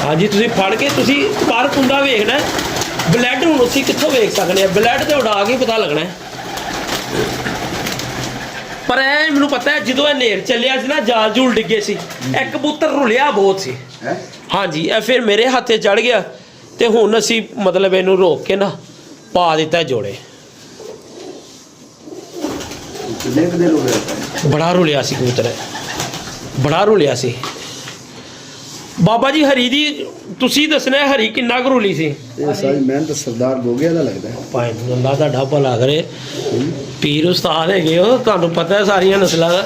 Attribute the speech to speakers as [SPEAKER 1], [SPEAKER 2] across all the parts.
[SPEAKER 1] हाँ जी तुसीं फड़ के तुसीं पर कुंदा वेखना ब्लैड हुण असीं कित्थों वेख सकने आ ब्लैड ते उड़ा के पता लगना है पर ऐ मैनूं पता है जदों हनेर चलिया सी ना जाल जूल डिगे सी एक कबूतर रुलिया बहुत सी हाँ जी ए फिर मेरे हत्थे चढ़ गया ते हुण असीं मतलब इहनूं रोक के ना पा दिता जोड़े बड़ा रुलिया सी कबूतर बड़ा रुलिया सी बाबा जी हरी दी तुसी दसना है हरी किन्ना क रुली सी
[SPEAKER 2] ये सारी मेहनत सरदार गोगे दा लगदा है
[SPEAKER 1] भाई अल्लाह दा भला करे पीर उस्ताद है हो तुहानू पता है सारियां नस्लां दा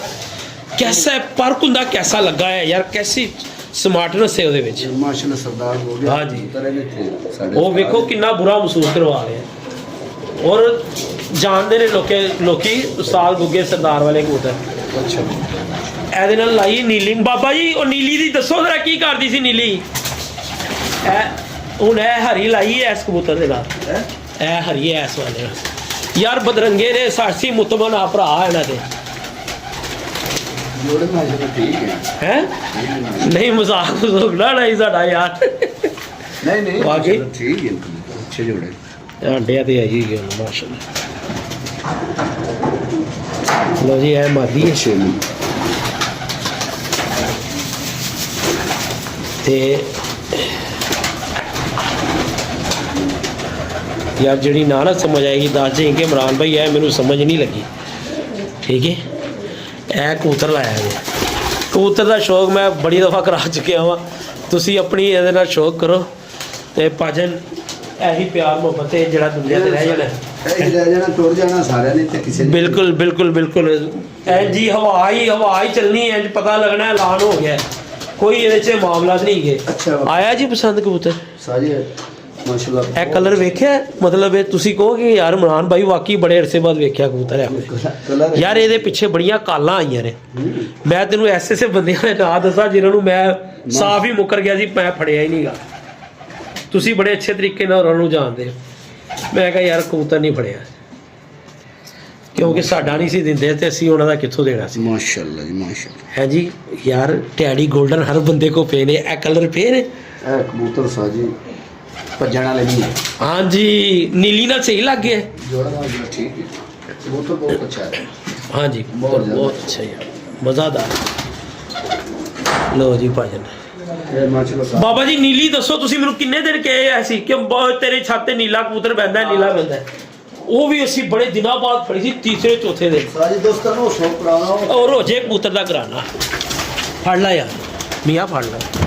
[SPEAKER 1] कैसा पर कुंदा कैसा लगा है यार कैसी स्मार्टनेस है ਉਹਦੇ ਵਿੱਚ
[SPEAKER 2] माशाल्लाह सरदार गोगे
[SPEAKER 1] हाँ जी
[SPEAKER 2] तरह ने थे
[SPEAKER 1] ਉਹ ਵੇਖੋ ਕਿੰਨਾ ਬੁਰਾ ਮਹਿਸੂਸ ਕਰਵਾ ਰਹੇ ਆ ਔਰ ਜਾਣਦੇ ਨੇ ਲੋਕੀ ਉਸਤਾਦ ਗੁੱਗੇ ਸਰਦਾਰ ਵਾਲੇ ਕਬੂਤਰ
[SPEAKER 2] अच्छा
[SPEAKER 1] ਇਹਦੇ ਨਾਲ ਲਾਈ ਨੀਲੀ ਬਾਬਾ ਜੀ ਉਹ ਨੀਲੀ ਦੀ ਦੱਸੋ ਜ਼ਰਾ ਕੀ ਕਰਦੀ ਸੀ ਨੀਲੀ ਹੁਣ ਇਹ ਹਰੀ ਲਾਈ ਐ ਇਸ ਕਬੂਤਰ ਦੇ ਨਾਲ ਇਹ ਹਰੀ ਐ ਇਸ ਵਾਲੇ ਨਾਲ ਯਾਰ ਬਦਰੰਗੇ ਨੇ ਸਾਸੀ ਮੁਤਮਨ ਆ ਭਰਾ ਇਹਨਾਂ ਦੇ
[SPEAKER 2] जोड़े माशाल्लाह ठीक है
[SPEAKER 1] हैं नहीं मजाक ना नहीं साडा यार
[SPEAKER 2] नहीं नहीं
[SPEAKER 1] वाकई
[SPEAKER 2] ठीक है अच्छे जोड़े
[SPEAKER 1] अंडिया ते आई गए माशाल्लाह लो जी है मादी है
[SPEAKER 2] शेली
[SPEAKER 1] ते यार जड़ी ना समझ आएगी दस जी कि इमरान भाई है मैनू समझ नहीं लगी ठीक है ਇਹ ਕਬੂਤਰ ਲਾਇਆ ਜੀ ਕਬੂਤਰ ਦਾ ਸ਼ੌਕ ਮੈਂ ਬੜੀ ਦਫਾ ਕਰਾ ਚੁੱਕਿਆ ਹਾਂ ਤੁਸੀਂ ਆਪਣੀ ਇਹਦੇ ਨਾਲ ਸ਼ੌਕ ਕਰੋ ਤੇ ਭਾਜਨ ਇਹੀ ਪਿਆਰ ਮੁਹੱਬਤ ਹੈ ਜਿਹੜਾ ਦੁਨੀਆ ਤੇ ਰਹਿ ਜਾਣਾ
[SPEAKER 2] ਇਹ ਰਹਿ ਜਾਣਾ ਟੁਰ ਜਾਣਾ ਸਾਰਿਆਂ ਨੇ ਤੇ ਕਿਸੇ ਨੇ
[SPEAKER 1] ਬਿਲਕੁਲ ਬਿਲकुल ਬਿਲकुल ਐ ਜੀ ਹਵਾ ਹੀ ਚੱਲਣੀ ਹੈ ਪਤਾ ਲੱਗਣਾ ਐਲਾਨ ਹੋ ਗਿਆ ਕੋਈ ਇਹਦੇ 'ਚ ਮਾਮਲਾ ਨਹੀਂ ਹੈ
[SPEAKER 2] ਅੱਛਾ
[SPEAKER 1] ਆਇਆ ਜੀ ਪਸੰਦ ਕਬੂਤਰ
[SPEAKER 2] ਸਾਜੀ ਮਾਸ਼ਾਅੱਲਾ
[SPEAKER 1] ਇਹ ਕਲਰ ਵੇਖਿਆ ਮਤਲਬ ਇਹ ਤੁਸੀਂ ਕਹੋਗੇ ਯਾਰ ਇਮਰਾਨ ਭਾਈ ਵਾਕਈ ਬੜੇ ਅਰਸੇ ਬਾਅਦ ਵੇਖਿਆ ਕਬੂਤਰ ਹੈ ਯਾਰ ਇਹਦੇ ਪਿੱਛੇ ਬੜੀਆਂ ਕਾਲਾਂ ਆਈਆਂ ਨੇ ਮੈਂ ਤੈਨੂੰ ਐਸੇ ਬੰਦਿਆਂ ਦੇ ਨਾਂ ਦੱਸਾਂ ਜਿਨ੍ਹਾਂ ਨੂੰ ਮੈਂ ਸਾਫ਼ ਹੀ ਮੁੱਕਰ ਗਿਆ ਸੀ ਮੈਂ ਫੜਿਆ ਹੀ ਨਹੀਂਗਾ ਤੁਸੀਂ ਬੜੇ ਅੱਛੇ ਤਰੀਕੇ ਨਾਲ ਉਹਨਾਂ ਨੂੰ ਜਾਣਦੇ ਹੋ ਮੈਂ ਕਿਹਾ ਯਾਰ ਕਬੂਤਰ ਨਹੀਂ ਫੜਿਆ ਕਿਉਂਕਿ ਸਾਡਾ ਨਹੀਂ ਸੀ ਦਿੰਦੇ ਤੇ ਅਸੀਂ ਉਹਨਾਂ ਦਾ ਕਿੱਥੋਂ ਦੇਣਾ ਸੀ
[SPEAKER 2] ਮਾਸ਼ਾਅੱਲਾ ਜੀ ਮਾਸ਼ਾਅੱਲਾ
[SPEAKER 1] ਹੈ ਜੀ ਯਾਰ ਟੈਡੀ 골ਡਨ ਹਰ ਬੰਦੇ ਕੋ ਪਏ ਨੇ ਇਹ ਕਲਰ ਪਏ ਨੇ
[SPEAKER 2] ਇਹ ਕਬੂਤਰ ਸਾਜੀ ਭੱਜਣ ਵਾਲੇ ਨਹੀਂ
[SPEAKER 1] हाँ जी नीली ना सही लग गया
[SPEAKER 2] जोड़ा माशाअल्लाह ठीक है कबूतर बहुत अच्छा है
[SPEAKER 1] हाँ जी बहुत अच्छा यार मज़ेदार लो जी भाजन
[SPEAKER 2] ये माशाअल्लाह
[SPEAKER 1] बाबा जी नीली दसो तुसी मैनू किन्ने दिन कहे ऐसी कि तेरे छत ते नीला कबूतर बहंदा नीला बहंदा वो भी असी बड़े दिनों बाद फड़ी सी तीसरे चौथे दिन
[SPEAKER 2] साजी दोस्तों नो शौक कराना
[SPEAKER 1] और रोजे कबूतर दा कराना फड़ ला यार मियाँ फड़ ला